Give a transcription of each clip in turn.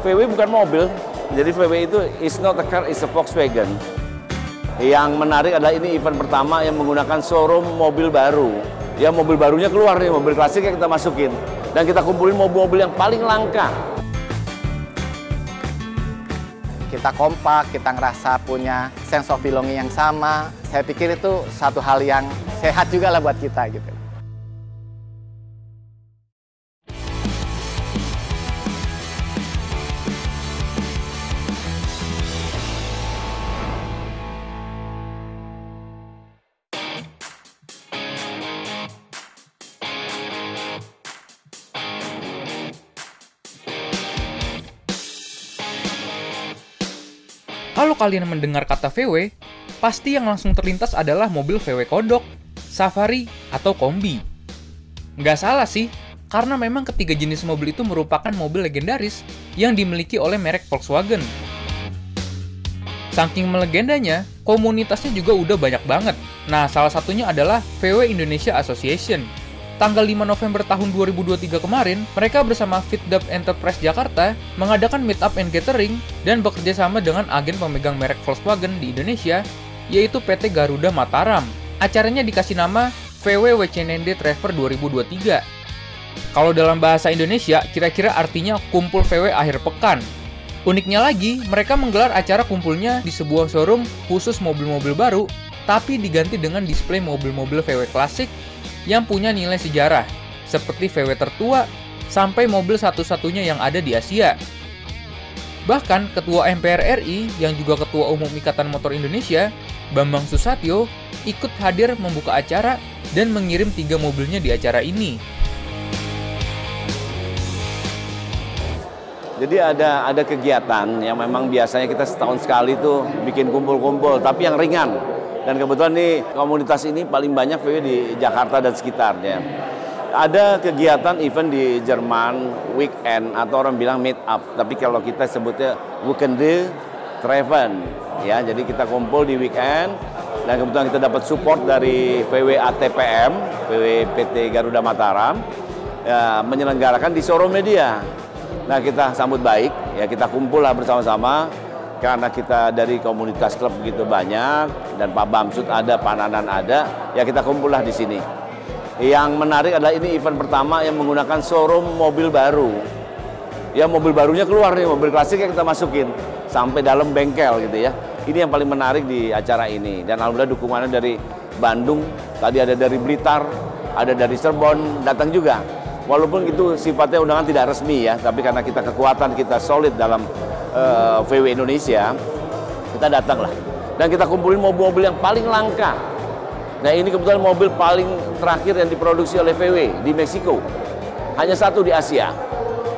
VW bukan mobil, jadi VW itu is not a car, is a Volkswagen. Yang menarik adalah ini event pertama yang menggunakan showroom mobil baru. Ya mobil barunya keluar nih, mobil klasik yang kita masukin. Dan kita kumpulin mobil-mobil yang paling langka. Kita kompak, kita ngerasa punya sense of belonging yang sama. Saya pikir itu satu hal yang sehat juga lah buat kita gitu. Kalau kalian mendengar kata VW, pasti yang langsung terlintas adalah mobil VW Kodok, Safari, atau Kombi. Nggak salah sih, karena memang ketiga jenis mobil itu merupakan mobil legendaris yang dimiliki oleh merek Volkswagen. Saking melegendanya, komunitasnya juga udah banyak banget. Nah, salah satunya adalah VW Indonesia Association. Tanggal 5 November tahun 2023 kemarin, mereka bersama Fitdap Enterprise Jakarta mengadakan meetup and gathering dan bekerja sama dengan agen pemegang merek Volkswagen di Indonesia, yaitu PT Garuda Mataram. Acaranya dikasih nama VW WCND Traver 2023. Kalau dalam bahasa Indonesia, kira-kira artinya kumpul VW akhir pekan. Uniknya lagi, mereka menggelar acara kumpulnya di sebuah showroom khusus mobil-mobil baru, tapi diganti dengan display mobil-mobil VW klasik yang punya nilai sejarah, seperti VW tertua, sampai mobil satu-satunya yang ada di Asia. Bahkan, Ketua MPR RI, yang juga Ketua Umum Ikatan Motor Indonesia, Bambang Susatyo, ikut hadir membuka acara dan mengirim 3 mobilnya di acara ini. Jadi ada kegiatan yang memang biasanya kita setahun sekali tuh bikin kumpul-kumpul, tapi yang ringan. Dan kebetulan nih komunitas ini paling banyak VW di Jakarta dan sekitarnya. Ada kegiatan event di Jerman, weekend, atau orang bilang meet up. Tapi kalau kita sebutnya Weekende Treffen. Ya, jadi kita kumpul di weekend. Dan kebetulan kita dapat support dari VW ATPM, VW PT Garuda Mataram, ya, menyelenggarakan di showroom media. Nah, kita sambut baik, ya kita kumpul lah bersama-sama. Karena kita dari komunitas klub begitu banyak, dan Pak Bamsud ada, Pak Nanan ada, ya kita kumpullah di sini. Yang menarik adalah ini event pertama yang menggunakan showroom mobil baru. Ya mobil barunya keluar nih, mobil klasik yang kita masukin sampai dalam bengkel gitu ya. Ini yang paling menarik di acara ini. Dan alhamdulillah dukungannya dari Bandung, tadi ada dari Blitar, ada dari Cirebon, datang juga. Walaupun itu sifatnya undangan tidak resmi ya, tapi karena kita kekuatan kita solid dalam VW Indonesia, kita datang lah. Dan kita kumpulin mobil-mobil yang paling langka. Nah ini kebetulan mobil paling terakhir yang diproduksi oleh VW di Meksiko. Hanya satu di Asia.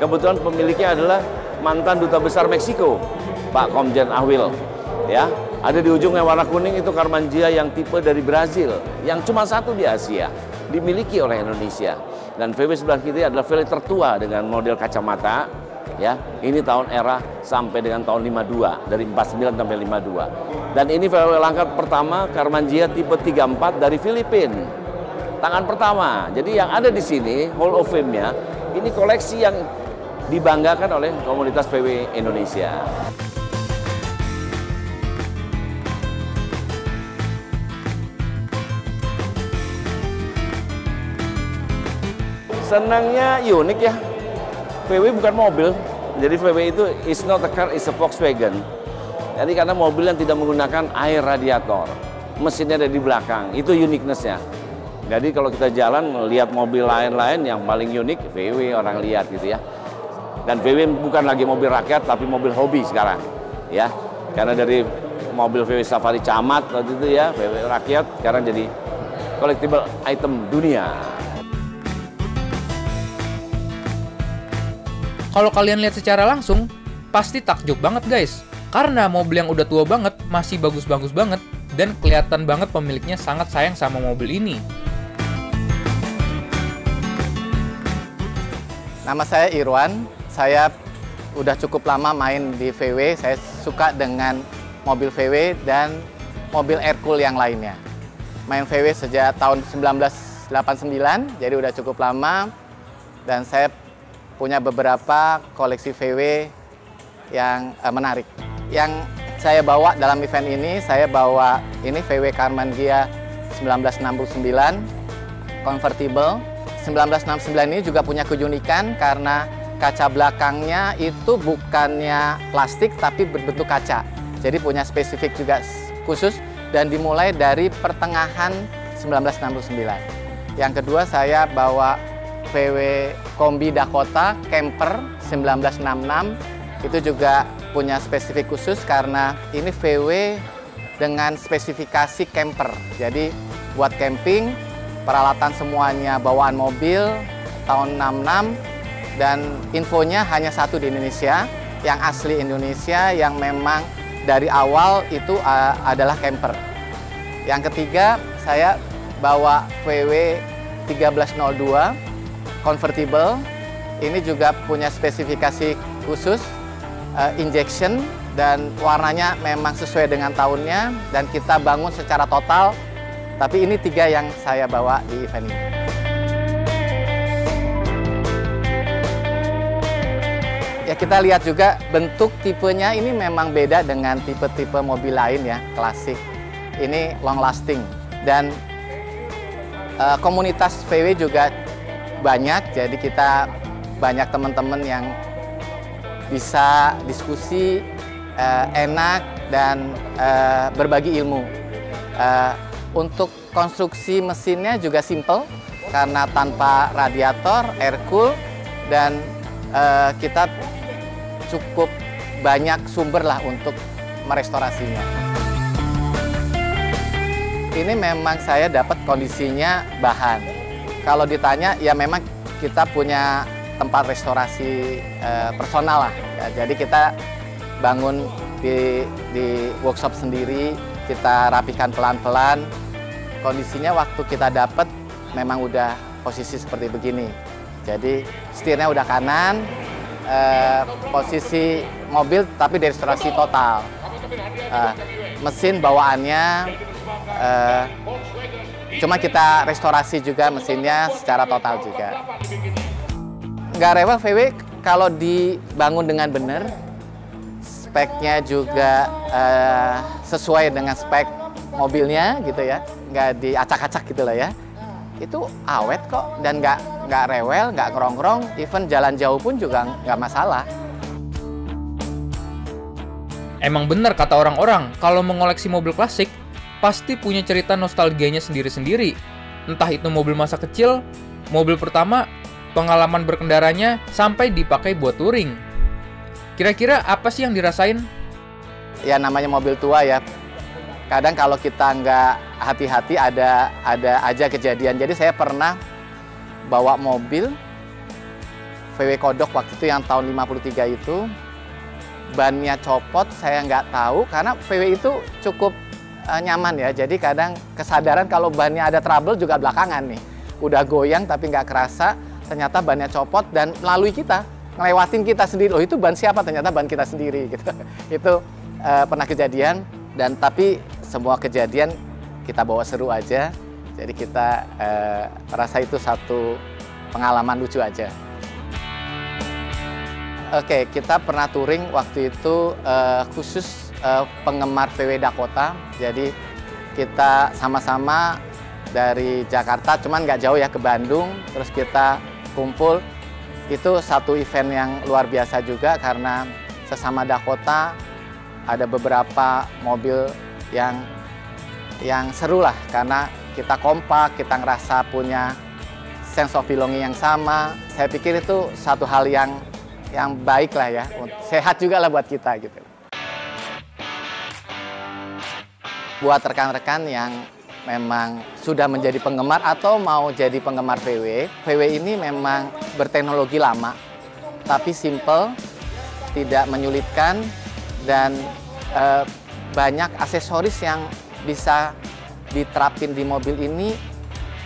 Kebetulan pemiliknya adalah mantan Duta Besar Meksiko, Pak Komjen Ahwil. Ya, ada di ujung yang warna kuning itu Karmangia yang tipe dari Brazil, yang cuma satu di Asia, dimiliki oleh Indonesia. Dan VW sebelah kiri adalah VW tertua dengan model kacamata. Ya, ini tahun era sampai dengan tahun 52, dari 49 sampai 52. Dan ini VW langka pertama Karmangia tipe 34 dari Filipina. Tangan pertama. Jadi yang ada di sini Hall of Fame-nya, ini koleksi yang dibanggakan oleh komunitas VW Indonesia. Senangnya unik ya. VW bukan mobil, jadi VW itu is not a car, is a Volkswagen. Jadi karena mobil yang tidak menggunakan air radiator, mesinnya ada di belakang, itu uniqueness-nya. Jadi kalau kita jalan melihat mobil lain-lain yang paling unik, VW orang lihat gitu ya. Dan VW bukan lagi mobil rakyat, tapi mobil hobi sekarang, ya. Karena dari mobil VW Safari Camat waktu itu ya, VW rakyat, sekarang jadi collectible item dunia. Kalau kalian lihat secara langsung, pasti takjub banget guys. Karena mobil yang udah tua banget, masih bagus-bagus banget, dan kelihatan banget pemiliknya sangat sayang sama mobil ini. Nama saya Irwan, saya udah cukup lama main di VW, saya suka dengan mobil VW dan mobil Aircool yang lainnya. Main VW sejak tahun 1989, jadi udah cukup lama, dan saya punya beberapa koleksi VW menarik. Yang saya bawa dalam event ini, saya bawa ini VW Karmann Ghia 1969 convertible. 1969 ini juga punya keunikan karena kaca belakangnya itu bukannya plastik tapi berbentuk kaca. Jadi punya spesifik juga khusus dan dimulai dari pertengahan 1969. Yang kedua saya bawa VW Kombi Dakota Camper 1966. Itu juga punya spesifik khusus karena ini VW dengan spesifikasi camper. Jadi buat camping, peralatan semuanya bawaan mobil tahun 66 dan infonya hanya satu di Indonesia, yang asli Indonesia yang memang dari awal itu adalah camper. Yang ketiga saya bawa VW 1302 convertible. Ini juga punya spesifikasi khusus injection dan warnanya memang sesuai dengan tahunnya dan kita bangun secara total. Tapi ini 3 yang saya bawa di event ini. Ya kita lihat juga bentuk tipenya ini memang beda dengan tipe-tipe mobil lain ya, klasik. Ini long lasting dan komunitas VW juga banyak, jadi kita banyak teman-teman yang bisa diskusi enak dan berbagi ilmu. Untuk konstruksi mesinnya juga simple karena tanpa radiator, air cool, dan kita cukup banyak sumber lah untuk merestorasinya. Ini memang saya dapat kondisinya bahan. Kalau ditanya ya memang kita punya tempat restorasi personal lah. Ya, jadi kita bangun di workshop sendiri, kita rapikan pelan-pelan. Kondisinya waktu kita dapat memang udah posisi seperti begini. Jadi setirnya udah kanan, posisi mobil tapi restorasi total. Mesin bawaannya cuma kita restorasi juga mesinnya secara total juga. Nggak rewel VW kalau dibangun dengan benar, speknya juga sesuai dengan spek mobilnya gitu ya, nggak diacak-acak gitu lah ya. Itu awet kok dan nggak rewel, nggak ngerongrong, even jalan jauh pun juga nggak masalah. Emang bener kata orang-orang, kalau mengoleksi mobil klasik, pasti punya cerita nostalgianya sendiri-sendiri. Entah itu mobil masa kecil, mobil pertama, pengalaman berkendaranya, sampai dipakai buat touring. Kira-kira apa sih yang dirasain? Ya namanya mobil tua ya, kadang kalau kita nggak hati-hati ada aja kejadian. Jadi saya pernah bawa mobil VW Kodok waktu itu yang tahun 53 itu, bannya copot, saya nggak tahu karena VW itu cukup nyaman ya. Jadi kadang kesadaran kalau bannya ada trouble juga belakangan nih. Udah goyang tapi nggak kerasa, ternyata bannya copot dan melalui kita, ngelewatin kita sendiri. Oh itu ban siapa? Ternyata ban kita sendiri gitu. Itu pernah kejadian dan tapi semua kejadian kita bawa seru aja. Jadi kita rasa itu satu pengalaman lucu aja. Oke, kita pernah touring waktu itu khusus penggemar VW Dakota. Jadi kita sama-sama dari Jakarta, cuman nggak jauh ya ke Bandung. Terus kita kumpul. Itu satu event yang luar biasa juga karena sesama Dakota ada beberapa mobil yang seru lah karena kita kompak, kita ngerasa punya sense of belonging yang sama. Saya pikir itu satu hal yang baik lah ya, sehat juga lah buat kita gitu. Buat rekan-rekan yang memang sudah menjadi penggemar atau mau jadi penggemar VW ini memang berteknologi lama, tapi simple, tidak menyulitkan, dan banyak aksesoris yang bisa diterapin di mobil ini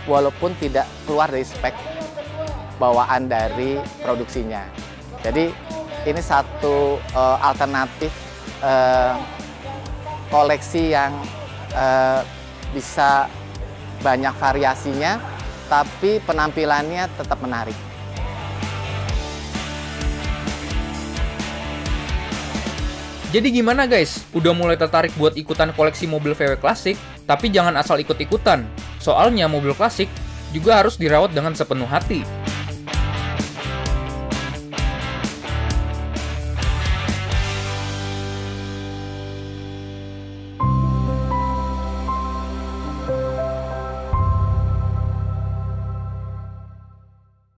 walaupun tidak keluar dari spek bawaan dari produksinya. Jadi ini satu alternatif koleksi yang bisa banyak variasinya, tapi penampilannya tetap menarik. Jadi gimana guys? Udah mulai tertarik buat ikutan koleksi mobil VW klasik? Tapi jangan asal ikut-ikutan. Soalnya mobil klasik juga harus dirawat dengan sepenuh hati.